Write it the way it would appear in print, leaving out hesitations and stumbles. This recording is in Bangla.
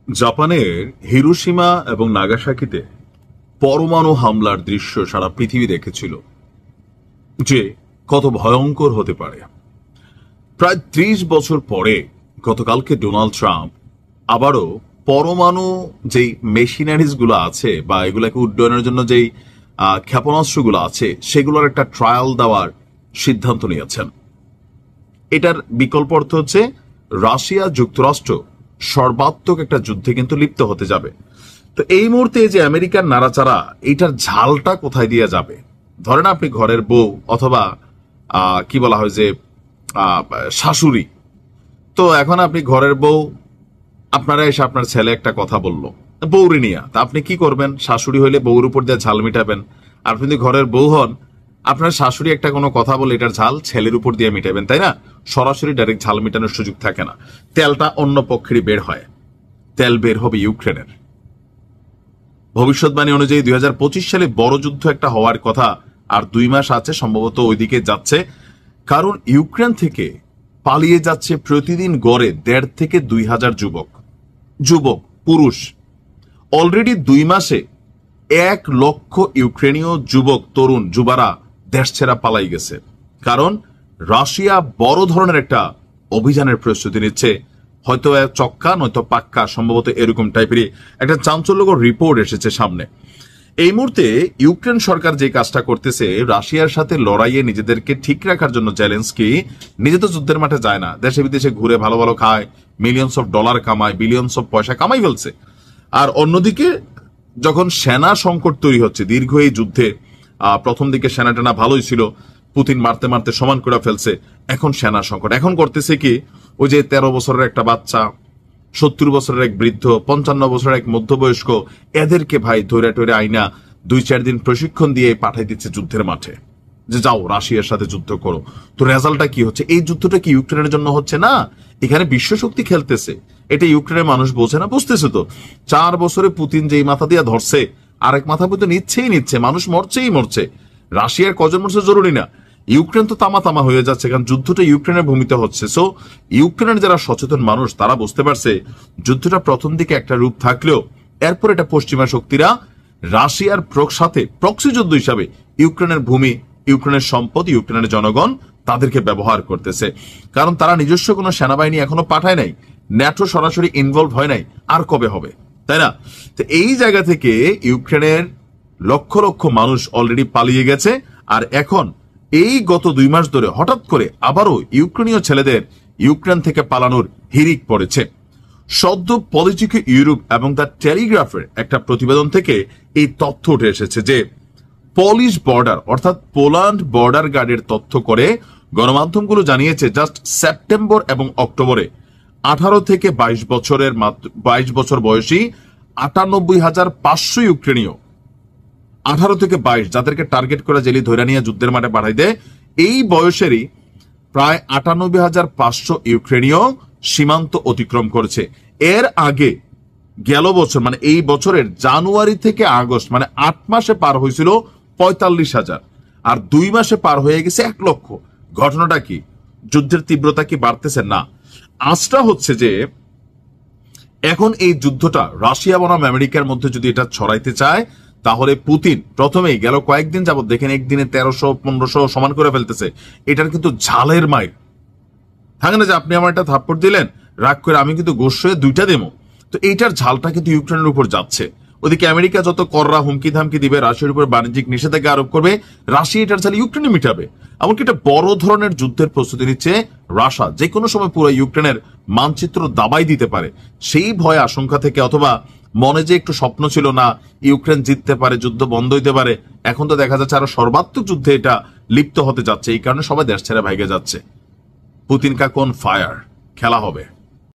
জাপানের হিরোশিমা এবং নাগাসাকিতে পরমাণু হামলার দৃশ্য সারা পৃথিবী দেখেছিল যে কত ভয়ঙ্কর হতে পারে। প্রায় ৩০ বছর পরে গতকালকে ডোনাল্ড ট্রাম্প আবারও পরমাণু যেই মেশিনারিজ গুলো আছে বা এগুলাকে উড্ডয়নের জন্য যেই ক্ষেপণাস্ত্রগুলো আছে সেগুলোর একটা ট্রায়াল দেওয়ার সিদ্ধান্ত নিয়েছেন। এটার বিকল্প অর্থ হচ্ছে রাশিয়া যুক্তরাষ্ট্র সর্বাত্মক একটা যুদ্ধে কিন্তু লিপ্ত হতে যাবে। তো এই মুহূর্তে যে আমেরিকার নাড়াচাড়া, এইটার ঝালটা কোথায় দিয়ে যাবে? ধরেন আপনি ঘরের বউ অথবা কি বলা হয় যে শাশুড়ি, তো এখন আপনি ঘরের বউ, আপনারা এসে আপনার ছেলে একটা কথা বললো বউরি নিয়া, তা আপনি কি করবেন? শাশুড়ি হইলে বউর উপর দিয়ে ঝাল মিটাবেন। আর আপনি যদি ঘরের বউ হন, আপনার শাশুড়ি একটা কোনো কথা বলে এটার ঝাল ছেলের উপর দিয়ে মিটাবেন, তাই না? সরাসরি ডাইরেক্ট ঝাল মিটানোর সুযোগ থাকে না। তেলটা অন্য পক্ষেরই বের হয়, তেল বের হবে ইউক্রেনের। ভবিষ্যৎবাণী অনুযায়ী 2025 সালে বড় যুদ্ধ একটা হওয়ার কথা, আর 2 মাস আছে, সম্ভবত ওইদিকে যাচ্ছে। কারণ ইউক্রেন থেকে পালিয়ে যাচ্ছে প্রতিদিন গড়ে 1.5 থেকে 2 হাজার যুবক পুরুষ। অলরেডি 2 মাসে 1 লক্ষ ইউক্রেনীয় যুবক তরুণ যুবারা দেশ ছেড়া পালাই গেছে। কারণ রাশিয়া বড় ধরনের একটা অভিযানের প্রস্তুতি নিচ্ছে, হয়তো চক্কা নয়তো পাক্কা, সম্ভবত এরকম টাইপেরই একটা চাঞ্চল্যকর রিপোর্ট এসেছে সামনে। এই মুহূর্তে ইউক্রেন সরকার যে কাজটা করতেছে, রাশিয়ার সাথে লড়াইয়ে নিজেদেরকে ঠিক রাখার জন্য জেলেনস্কি নিজে তো যুদ্ধের মাঠে যায় না, দেশে বিদেশে ঘুরে ভালো ভালো খায়, মিলিয়নস অফ ডলার কামায়, বিলিয়নস অফ পয়সা কামাই ফেলছে। আর অন্যদিকে যখন সেনা সংকট তৈরি হচ্ছে দীর্ঘ এই যুদ্ধে, প্রথম দিকে সেনা টেনা ভালোই ছিল, পুতিন মারতে মারতে সমান করে ফেলছে, এখন সেনা সংকট। এখন করতেছে কি, ওই যে 13 বছরের একটা বাচ্চা, 70 বছরের এক বৃদ্ধ, 55 বছরের এক মধ্যবয়স্ক, এদেরকে ভাই ধরে টরে আইনা 2-4 দিন প্রশিক্ষণ দিয়ে পাঠাই দিচ্ছে যুদ্ধের মাঠে, যে যাও রাশিয়ার সাথে যুদ্ধ করো। তো রেজাল্টটা কি হচ্ছে? এই যুদ্ধটা কি ইউক্রেনের জন্য হচ্ছে না? এখানে বিশ্বশক্তি খেলতেছে, এটা ইউক্রেনের মানুষ বোঝে না? বুঝতেছে তো। 4 বছরে পুতিন যেই মাথা দিয়া ধরছে, আরেক মাথা পুতিন নিচ্ছে, মানুষ মরছে। রাশিয়ার কজন মরছে জরুরি না, ইউক্রেন তো তামা হয়ে যাচ্ছে, কারণ যুদ্ধটা ইউক্রেনের ভূমিতে হচ্ছে। সো ইউক্রেনের যারা সচেতন মানুষ তারা বুঝতে পারছে যুদ্ধটা প্রথম দিকে একটা রূপ থাকলেও এরপর এটা পশ্চিমা শক্তিরা রাশিয়ার সাথে প্রক্সি যুদ্ধ হিসাবে ইউক্রেনের ভূমি, ইউক্রেনের সম্পদ, ইউক্রেনের জনগণ তাদেরকে ব্যবহার করতেছে। কারণ তারা নিজস্ব কোনো সেনাবাহিনী এখনো পাঠায় নাই, ন্যাটো সরাসরি ইনভলভ হয় নাই, আর কবে হবে, তাই না? তো এই জায়গা থেকে ইউক্রেনের লক্ষ লক্ষ মানুষ অলরেডি পালিয়ে গেছে। আর এখন এই গত 2 মাস ধরে হঠাৎ করে আবারও ইউক্রেনীয় ছেলেদের ইউক্রেন থেকে পালানোর হিড়িক পড়েছে। সদ্য পলিটিকো ইউরোপ এবং দ্য টেলিগ্রাফের একটা প্রতিবেদন থেকে এই তথ্য উঠে এসেছে যে পলিশ বর্ডার অর্থাৎ পোল্যান্ড বর্ডার গার্ডের তথ্য করে গণমাধ্যমগুলো জানিয়েছে জাস্ট সেপ্টেম্বর এবং অক্টোবরে 18 থেকে 22 বছর বয়সী 98,500 ইউক্রেনীয়, 18 থেকে 22 যাদেরকে টার্গেট করে জেলি ধরে নিয়ে যুদ্ধের মাঠে পাঠাই দেয়, এই বয়সেরই প্রায় 98,500 ইউক্রেনীয় সীমান্ত অতিক্রম করেছে। এর আগে গেল বছর মানে এই বছরের জানুয়ারি থেকে আগস্ট মানে 8 মাসে পার হয়েছিল 45,000, আর 2 মাসে পার হয়ে গেছে 1 লক্ষ। ঘটনাটা কি? যুদ্ধের তীব্রতা কি বাড়তেছে? না, আজটা হচ্ছে যে এখন এই যুদ্ধটা রাশিয়া বনাম আমেরিকার মধ্যে যদি এটা ছড়াইতে চায়, তাহলে পুতিন প্রথমেই গেল কয়েকদিন যাবত দেখেন একদিনে 1300-1500 সমান করে ফেলতেছে। এটার কিন্তু ঝালের মাইর থাকে না যে আপনি আমার একটা থাপ্পড় দিলেন, রাগ করে আমি কিন্তু গোস্ব হয়ে 2টা দেবো। তো এইটার ঝালটা কিন্তু ইউক্রেনের উপর যাচ্ছে। ওদিকে আমেরিকা যত কররা হুমকি ধামকি দিবে, রাশিয়ার উপর বাণিজ্যিক নিষেধাজ্ঞা আরোপ করবে, রাশিয়া এটার ঝাল ইউক্রেনে মিটাবে। এমনকি একটা বড় ধরনের যুদ্ধের প্রস্তুতি নিচ্ছে রাশিয়া, যে কোনো সময় পুরো ইউক্রেনের মানচিত্র দাবাই দিতে পারে। সেই ভয় আশঙ্কা থেকে, অথবা মনে যে একটু স্বপ্ন ছিল না ইউক্রেন জিততে পারে, যুদ্ধ বন্ধ হইতে পারে, এখন তো দেখা যাচ্ছে আরো সর্বাত্মক যুদ্ধে এটা লিপ্ত হতে যাচ্ছে। এই কারণে সবাই দেশ ছেড়ে ভাইগে যাচ্ছে। পুতিন কা কোন ফায়ার খেলা হবে।